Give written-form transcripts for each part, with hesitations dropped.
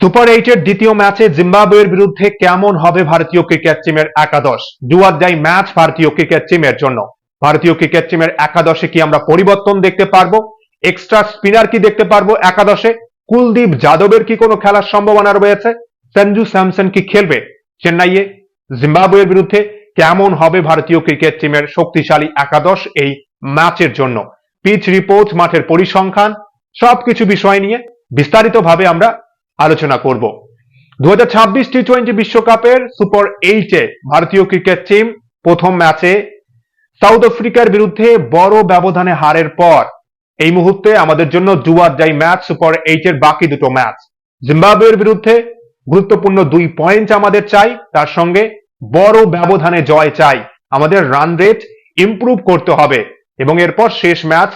Super এইটের দ্বিতীয় ম্যাচে জিম্বাবুয়ের বিরুদ্ধে কেমন হবে ভারতীয় ক্রিকেট টিমের একাদশ? ডু অর ডাই ম্যাচ ভারতীয় ক্রিকেট টিমের জন্য। ভারতীয় ক্রিকেট টিমের একাদশে কি আমরা পরিবর্তন দেখতে পারবো? এক্সট্রা স্পিনার কি দেখতে পারবো একাদশে? কুলদীপ যাদবের কি কোনো খেলার সম্ভাবনা রয়েছে? সঞ্জু স্যামসন কি খেলবে চেন্নাইয়ে? জিম্বাবুয়ের বিরুদ্ধে কেমন হবে ভারতীয় ক্রিকেট টিমের শক্তিশালী একাদশ এই ম্যাচের জন্য? পিচ রিপোর্ট, মাঠের পরিসংখ্যান, সবকিছু বিষয় নিয়ে বিস্তারিতভাবে আমরা আলোচনা করব। 2026 টি-20 বিশ্বকাপের সুপার এইটে ভারতীয় ক্রিকেট টিম প্রথম ম্যাচে সাউথ আফ্রিকার বিরুদ্ধে বড় ব্যবধানে হারের পর এই মুহূর্তে আমাদের জন্য do or die match super এইটের বাকি দুটো ম্যাচ। জিম্বাবুয়ের বিরুদ্ধে গুরুত্বপূর্ণ 2 পয়েন্ট আমাদের চাই, তার সঙ্গে বড় ব্যবধানে জয় চাই। আমাদের রান রেট ইমপ্রুভ করতে হবে এবং এরপর শেষ ম্যাচ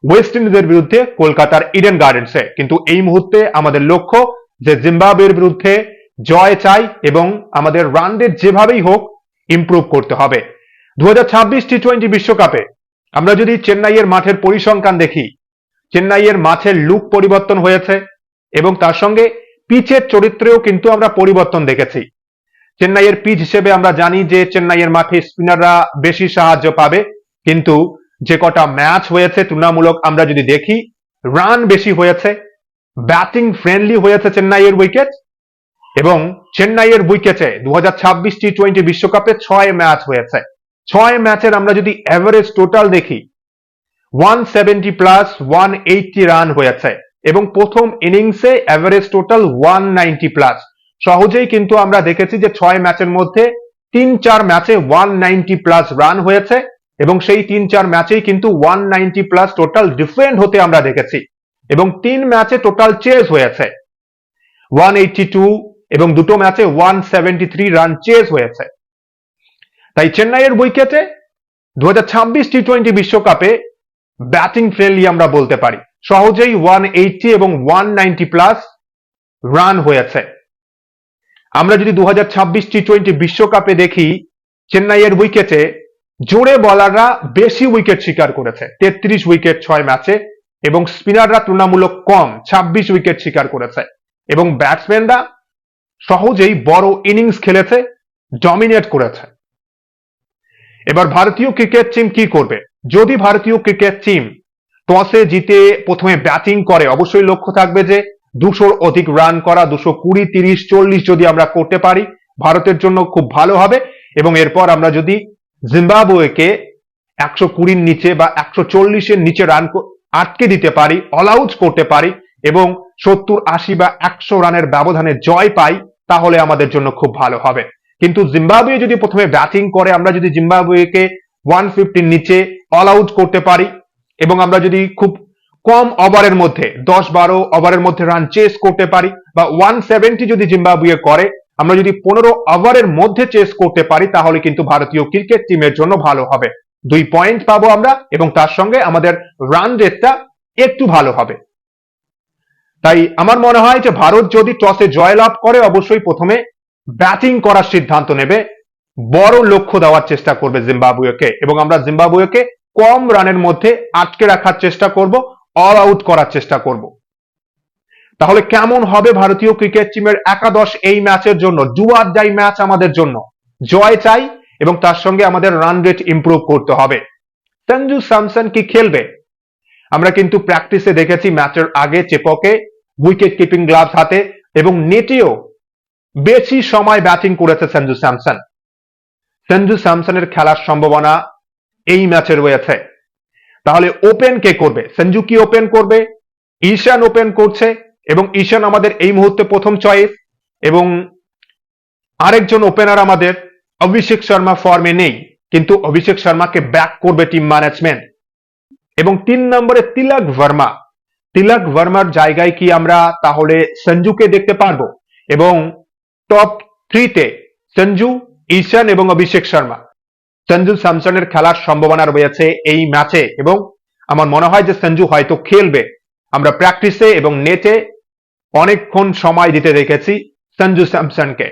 ওয়েস্ট ইন্ডিজের বিরুদ্ধে কলকাতার ইডেন গার্ডেন্সে। কিন্তু এই মুহূর্তে আমাদের লক্ষ্য যে জিম্বাবুয়ের বিরুদ্ধে জয় চাই এবং আমাদের রান রেট যেভাবেই হোক ইমপ্রুভ করতে হবে। 2026 টি-20 বিশ্বকাপে আমরা যদি চেন্নাইয়ের মাঠের পরিসংখ্যান দেখি, চেন্নাইয়ের মাঠের লুক পরিবর্তন হয়েছে এবং তার সঙ্গে পিচের চরিত্রেও কিন্তু আমরা পরিবর্তন দেখেছি। চেন্নাইয়ের পিচ হিসেবে আমরা জানি যে চেন্নাইয়ের মাঠে স্পিনাররা বেশি সাহায্য পাবে, কিন্তু যে কটা ম্যাচ হয়েছে তুলনামূলক আমরা যদি দেখি, রান বেশি হয়েছে, ব্যাটিং ফ্রেন্ডলি হয়েছে চেন্নাইয়ের উইকেট এবং চেন্নাইয়ের উইকেটে 2026 টি-20 বিশ্বকাপে 6 ম্যাচ হয়েছে। 6 ম্যাচের আমরা যদি এভারেজ টোটাল দেখি, 170 প্লাস 180 রান হয়েছে এবং প্রথম ইনিংসে এভারেজ টোটাল 190 প্লাস। সহজেই কিন্তু আমরা দেখেছি যে 6 ম্যাচের মধ্যে 3-4 ম্যাচে 190 প্লাস রান হয়েছে এবং সেই 3-4 ম্যাচেই কিন্তু 190 প্লাস টোটাল ডিফেন্ড হতে আমরা দেখেছি এবং 3 ম্যাচে টোটাল চেজ হয়েছে 182 এবং দুটো ম্যাচে 173 রান চেজ হয়েছে। তাই চেন্নাইয়ের উইকেটে 2026 টি-20 বিশ্বকাপে ব্যাটিং ফ্রেন্ডলি আমরা বলতে পারি। সহজেই 180 এবং 190 প্লাস রান হয়েছে। আমরা যদি 2026 টি-20 বিশ্বকাপে দেখি, চেন্নাইয়ের উইকেটে জোরে বলাররা বেশি উইকেট শিকার করেছে, 33 উইকেট 6 ম্যাচে এবং স্পিনাররা তুলনামূলক কম 26 উইকেট শিকার করেছে এবং ব্যাটসম্যানরা সহজেই বড় ইনিংস খেলেছে, ডমিনেট করেছে। এবার ভারতীয় ক্রিকেট টিম কি করবে? যদি ভারতীয় ক্রিকেট টিম টসে জিতে প্রথমে ব্যাটিং করে, অবশ্যই লক্ষ্য থাকবে যে 200 অধিক রান করা, 220, 30, 40 যদি আমরা করতে পারি ভারতের জন্য খুব ভালো হবে এবং এরপর আমরা যদি জিম্বাবুয়েকে 120 নিচে বা 140 নিচে রান আটকে দিতে পারি, অল আউট করতে পারি এবং 70, 80 বা 100 রানের ব্যবধানে জয় পাই, তাহলে আমাদের জন্য খুব ভালো হবে। কিন্তু জিম্বাবুয়ে যদি প্রথমে ব্যাটিং করে, আমরা যদি জিম্বাবুয়েকে 150 নিচে অল আউট করতে পারি এবং আমরা যদি খুব কম ওভারের মধ্যে 10-12 ওভারের মধ্যে রান চেস করতে পারি বা 170 যদি জিম্বাবুয়ে করে, আমরা যদি 15 ওভারের মধ্যে চেস করতে পারি, তাহলে কিন্তু ভারতীয় ক্রিকেট টিমের জন্য ভালো হবে। 2 পয়েন্ট পাবো আমরা এবং তার সঙ্গে আমাদের রান রেটটা একটু ভালো হবে। তাই আমার মনে হয় যে ভারত যদি টসে জয়লাভ করে, অবশ্যই প্রথমে ব্যাটিং করার সিদ্ধান্ত নেবে, বড় লক্ষ্য দেওয়ার চেষ্টা করবে জিম্বাবুয়েকে এবং আমরা জিম্বাবুয়েকে কম রানের মধ্যে আটকে রাখার চেষ্টা করব, অল আউট করার চেষ্টা করব। তাহলে কেমন হবে ভারতীয় ক্রিকেট টিমের একাদশ এই ম্যাচের জন্য? ডু অর ডাই ম্যাচ আমাদের জন্য, জয় চাই এবং তার সঙ্গে আমাদের রান রেট ইমপ্রুভ করতে হবে। সঞ্জু স্যামসন কি খেলবে? আমরা কিন্তু প্র্যাকটিসে দেখেছি ম্যাচের আগে চেপকে উইকেট কিপিং গ্লাভস হাতে এবং নেটেও বেশি সময় ব্যাটিং করেছে সঞ্জু স্যামসন। সঞ্জু স্যামসনের খেলার সম্ভাবনা এই ম্যাচে রয়েছে। তাহলে ওপেন কে করবে? সঞ্জু কি ওপেন করবে? ঈশান ওপেন করছে এবং ঈশান আমাদের এই মুহূর্তে প্রথম চয়েস এবং আরেকজন ওপেনার আমাদের অভিষেক শর্মা ফর্মে নেই, কিন্তু অভিষেক শর্মাকে ব্যাক করবে টিম ম্যানেজমেন্ট। এবং 3 নম্বরে তিলক ভার্মা। তিলক ভার্মার জায়গায় কি আমরা তাহলে সঞ্জুকে দেখতে পারবো? এবং টপ 3-তে সঞ্জু, ঈশান এবং অভিষেক শর্মা। সঞ্জু স্যামসনের খেলার সম্ভাবনা রয়েছে এই ম্যাচে এবং আমার মনে হয় যে সঞ্জু হয়তো খেলবে। আমরা প্র্যাকটিসে এবং নেটে অনেকক্ষণ সময় দিতে দেখেছি সঞ্জু স্যামসনকে,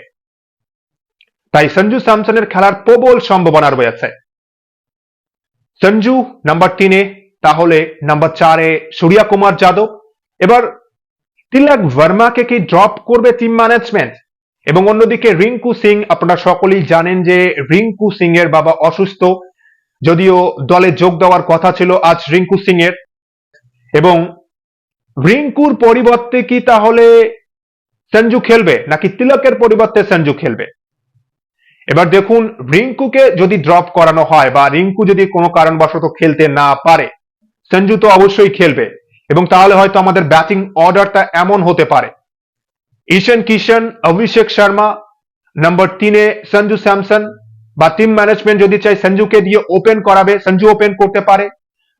তাই সঞ্জু স্যামসনের খেলার প্রবল সম্ভাবনা রয়েছে। সঞ্জু নাম্বার 3-এ, তাহলে নাম্বার 4-এ সূর্যকুমার যাদব। এবার তিলক ভার্মাকে কি ড্রপ করবে টিম ম্যানেজমেন্ট? এবং অন্যদিকে রিঙ্কু সিং, আপনারা সকলেই জানেন যে রিঙ্কু সিং এর বাবা অসুস্থ, যদিও দলে যোগ দেওয়ার কথা ছিল আজ রিঙ্কু সিং এর, এবং রিঙ্কুর পরিবর্তে কি তাহলে সঞ্জু খেলবে নাকি তিলকের পরিবর্তে সঞ্জু খেলবে? এবার দেখুন, রিঙ্কুকে যদি ড্রপ করানো হয় বা রিঙ্কু যদি কোনো কারণবশত খেলতে না পারে, সঞ্জু তো অবশ্যই খেলবে, এবং তাহলে হয়তো আমাদের ব্যাটিং অর্ডারটা এমন হতে পারে: ঈশান কিশন, অভিষেক শর্মা, নাম্বার 3-এ সঞ্জু স্যামসন, বা টিম ম্যানেজমেন্ট যদি চাই সঞ্জুকে দিয়ে ওপেন করাবে, সঞ্জু ওপেন করতে পারে।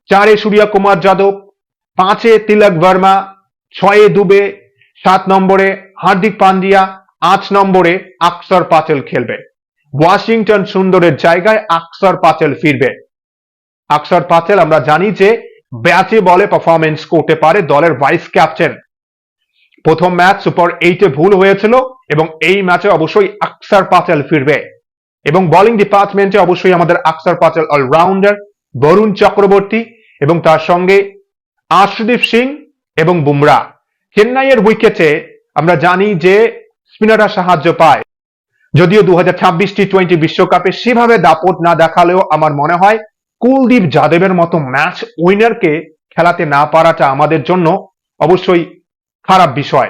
4-এ সূর্য কুমার যাদব, 5-এ তিলক ভার্মা, 6-এ দুবে, 7 নম্বরে হার্দিক পান্ডিয়া, 8 নম্বরে আকসর প্যাটেল খেলবে। ওয়াশিংটন সুন্দরের জায়গায় আকসর প্যাটেল ফিরবে। আকসর প্যাটেল আমরা জানি যে ব্যাটে বলে পারফরমেন্স করতে পারে, দলের ভাইস ক্যাপ্টেন। প্রথম ম্যাচ সুপার 8-এ ভুল হয়েছিল, এবং এই ম্যাচে অবশ্যই আকসর প্যাটেল ফিরবে। এবং বোলিং ডিপার্টমেন্টে অবশ্যই আমাদের আকসর প্যাটেল অলরাউন্ডার, বরুণ চক্রবর্তী এবং তার সঙ্গে আর্শদীপ সিং এবং বুমরা। চেন্নাইয়ের উইকেটে আমরা জানি যে স্পিনাররা সাহায্য পায়, যদিও 2026 টি-20 বিশ্বকাপে সেভাবে দাপট না দেখালেও আমার মনে হয় কুলদীপ যাদবের মতো ম্যাচ উইনারকে খেলাতে না পারাটা আমাদের জন্য অবশ্যই খারাপ বিষয়।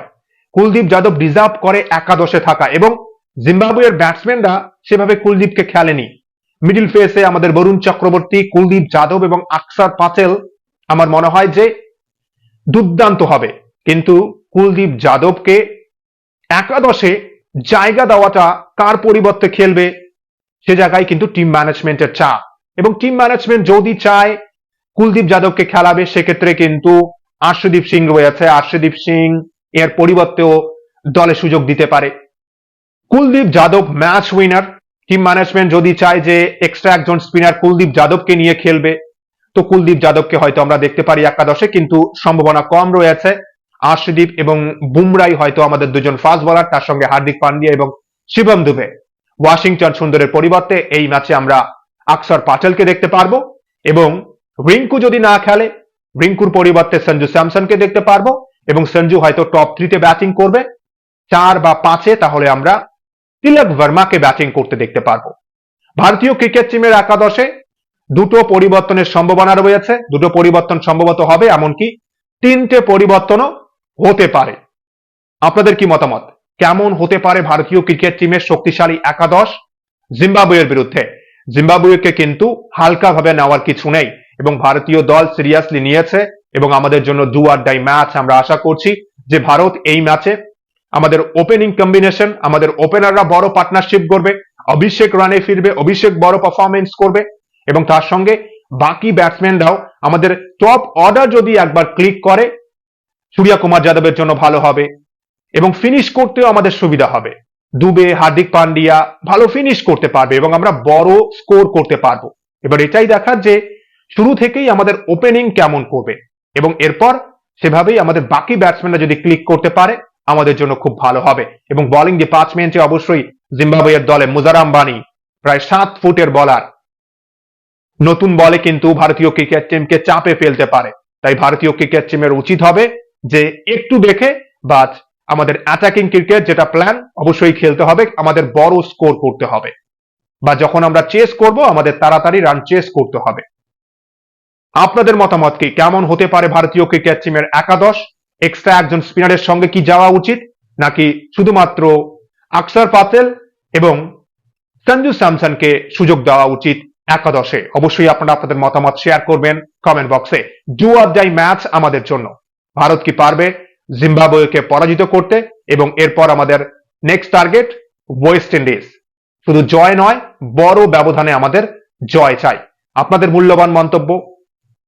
কুলদীপ যাদব ডিজার্ভ করে একাদশে থাকা, এবং জিম্বাবুয়ের ব্যাটসম্যানরা সেভাবে কুলদীপকে খেলেনি। মিডল ফেসে আমাদের বরুণ চক্রবর্তী, কুলদীপ যাদব এবং আকসর প্যাটেল আমার মনে হয় যে দুর্দান্ত হবে, কিন্তু কুলদীপ যাদবকে একাদশে জায়গা দেওয়াটা, কার পরিবর্তে খেলবে সে জায়গায় কিন্তু টিম ম্যানেজমেন্টের চাপ, এবং টিম ম্যানেজমেন্ট যদি চায় কুলদীপ যাদবকে খেলাবে, সেক্ষেত্রে কিন্তু আর্শদীপ সিং রয়েছে, আর্শদীপ সিং এর পরিবর্তেও দলে সুযোগ দিতে পারে। Kuldeep Yadav match winner, team management যদি চায় যে এক্সট্রা একজন স্পিনার কুলদীপ যাদবকে নিয়ে খেলবে, তো কুলদীপ যাদবকে হয়তো আমরা দেখতে পারি একাদশে, কিন্তু সম্ভাবনা কম রয়েছে। আর্শদীপ এবং বুমরাই হয়তো আমাদের দুজন ফাস্ট বোলার, তার সঙ্গে হার্দিক পান্ডিয়া এবং শিবম দুবে। ওয়াশিংটন সুন্দরের পরিবর্তে এই ম্যাচে আমরা আকসর প্যাটেলকে দেখতে পারবো, এবং রিঙ্কু যদি না খেলে রিঙ্কুর পরিবর্তে সঞ্জু স্যামসনকে দেখতে পারবো, এবং সঞ্জু হয়তো টপ 3-তে ব্যাটিং করবে। 4 বা 5-এ তাহলে আমরা তিলক ভার্মাকে ব্যাটিং করতে দেখতে পারবো। ভারতীয় ক্রিকেট টিমের একাদশে দুটো পরিবর্তনের সম্ভাবনা রয়েছে, দুটো পরিবর্তন সম্ভবত হবে, এমনকি 3টে পরিবর্তনও হতে পারে। আপনাদের কি মতামত? কেমন হতে পারে ভারতীয় ক্রিকেট টিমের শক্তিশালী একাদশ জিম্বাবুয়ের বিরুদ্ধে? জিম্বাবুয়েকে কিন্তু হালকাভাবে নেওয়ার কিছু নেই, এবং ভারতীয় দল সিরিয়াসলি নিয়েছে, এবং আমাদের জন্য ডু অর ডাই ম্যাচ। আমরা আশা করছি যে ভারত এই ম্যাচে আমাদের ওপেনিং কম্বিনেশন, আমাদের ওপেনাররা বড় পার্টনারশিপ করবে, অভিষেক রানে ফিরবে, অভিষেক বড় পারফরমেন্স করবে, এবং তার সঙ্গে বাকি ব্যাটসম্যানরাও আমাদের টপ অর্ডার যদি একবার ক্লিক করে, সূর্য কুমার যাদবের জন্য ভালো হবে, এবং ফিনিশ করতেও আমাদের সুবিধা হবে। দুবে, হার্দিক পান্ডিয়া ভালো ফিনিশ করতে পারবে, এবং আমরা বড় স্কোর করতে পারবো। এবার এটাই দেখার যে শুরু থেকেই আমাদের ওপেনিং কেমন করবে, এবং এরপর সেভাবেই আমাদের বাকি ব্যাটসম্যানরা যদি ক্লিক করতে পারে আমাদের জন্য খুব ভালো হবে। এবং বোলিং ডিপার্টমেন্টে অবশ্যই জিম্বাবুয়ের দলে মুজারাম বানি, প্রায় 7 ফুটের বলার, নতুন বলে কিন্তু ভারতীয় ক্রিকেট টিমকে চাপে ফেলতে পারে। তাই ভারতীয় ক্রিকেট টিমের উচিত হবে যে একটু দেখে, বাট আমাদের অ্যাটাকিং ক্রিকেট যেটা প্ল্যান অবশ্যই খেলতে হবে, আমাদের বড় স্কোর করতে হবে, বা যখন আমরা চেস করব আমাদের তাড়াতাড়ি রান চেস করতে হবে। আপনাদের মতামত কি? কেমন হতে পারে ভারতীয় ক্রিকেট টিমের একাদশ? এক্সট্রা একজন স্পিনারের সঙ্গে কি যাওয়া উচিত, নাকি শুধুমাত্র আকসর প্যাটেল এবং সঞ্জু স্যামসনকে সুযোগ দেওয়া উচিত একাদশে? অবশ্যই আপনারা আপনাদের মতামত শেয়ার করবেন কমেন্ট বক্সে। ডু অর ডাই ম্যাচ আমাদের জন্য। ভারত কি পারবে জিম্বাবুয়েকে পরাজিত করতে? এবং এরপর আমাদের নেক্সট টার্গেট ওয়েস্ট ইন্ডিজ। শুধু জয় নয়, বড় ব্যবধানে আমাদের জয় চাই। আপনাদের মূল্যবান মন্তব্য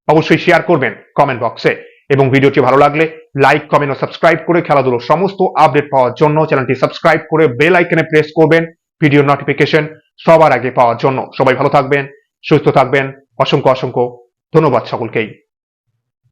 অবশ্যই শেয়ার করবেন কমেন্ট বক্সে, এবং ভিডিওটি ভালো লাগলে লাইক, কমেন্ট ও সাবস্ক্রাইব করে খেলাধুলোর সমস্ত আপডেট পাওয়ার জন্য চ্যানেলটি সাবস্ক্রাইব করে বেল আইকনে প্রেস করবেন ভিডিও নোটিফিকেশন সবার আগে পাওয়ার জন্য। সবাই ভালো থাকবেন, সুস্থ থাকবেন। অসংখ্য অসংখ্য ধন্যবাদ সকলকেই।